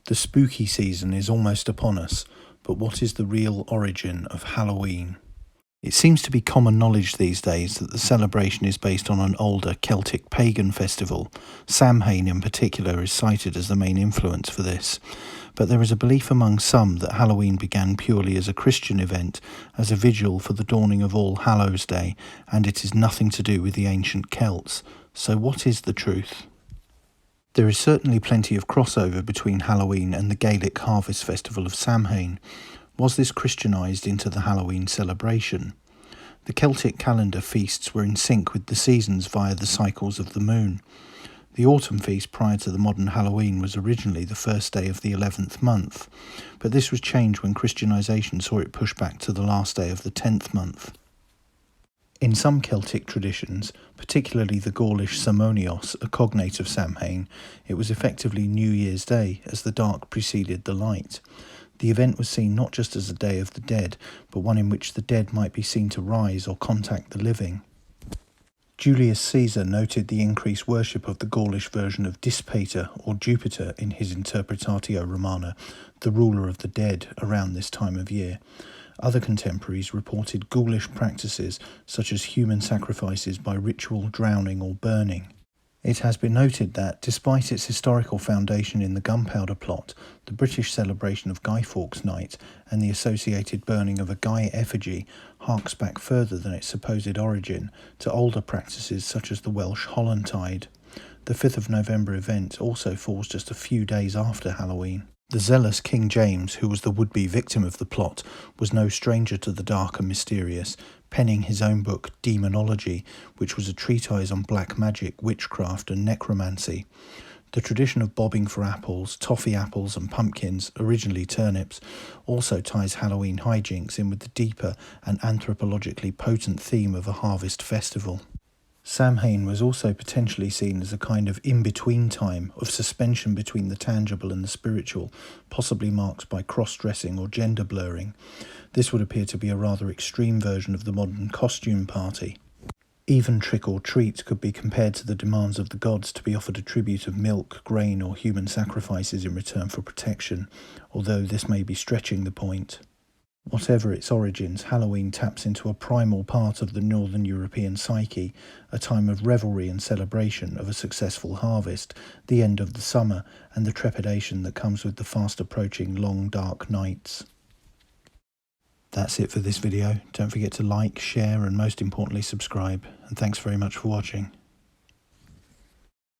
The spooky season is almost upon us, but what is the real origin of Halloween? It seems to be common knowledge these days that the celebration is based on an older Celtic Pagan festival. Samhain in particular is cited as the main influence for this, but there is a belief among some that Halloween began purely as a Christian event, as a vigil for the dawning of All Hallows Day, and it is nothing to do with the ancient Celts. So what is the truth? There is certainly plenty of crossover between Halloween and the Gaelic harvest festival of Samhain. Was this Christianised into the Halloween celebration? The Celtic calendar feasts were in sync with the seasons via the cycles of the moon. The autumn feast prior to the modern Halloween was originally the first day of the 11th month, but this was changed when Christianisation saw it pushed back to the last day of the 10th month. In some Celtic traditions, particularly the Gaulish Samonios, a cognate of Samhain, it was effectively New Year's Day, as the dark preceded the light. The event was seen not just as a day of the dead, but one in which the dead might be seen to rise or contact the living. Julius Caesar noted the increased worship of the Gaulish version of Dispater or Jupiter in his Interpretatio Romana, the ruler of the dead, around this time of year. Other contemporaries reported ghoulish practices such as human sacrifices by ritual drowning or burning. It has been noted that, despite its historical foundation in the Gunpowder Plot, the British celebration of Guy Fawkes Night and the associated burning of a Guy effigy harks back further than its supposed origin to older practices such as the Welsh Hollantide. The 5th of November event also falls just a few days after Halloween. The zealous King James, who was the would-be victim of the plot, was no stranger to the dark and mysterious, penning his own book, Demonology, which was a treatise on black magic, witchcraft and necromancy. The tradition of bobbing for apples, toffee apples and pumpkins, originally turnips, also ties Halloween hijinks in with the deeper and anthropologically potent theme of a harvest festival. Samhain was also potentially seen as a kind of in-between time of suspension between the tangible and the spiritual, possibly marked by cross-dressing or gender blurring. This would appear to be a rather extreme version of the modern costume party. Even trick or treat could be compared to the demands of the gods to be offered a tribute of milk, grain or human sacrifices in return for protection, although this may be stretching the point. Whatever its origins, Halloween taps into a primal part of the Northern European psyche, a time of revelry and celebration of a successful harvest, the end of the summer, and the trepidation that comes with the fast-approaching long, dark nights. That's it for this video. Don't forget to like, share, and most importantly subscribe. And thanks very much for watching.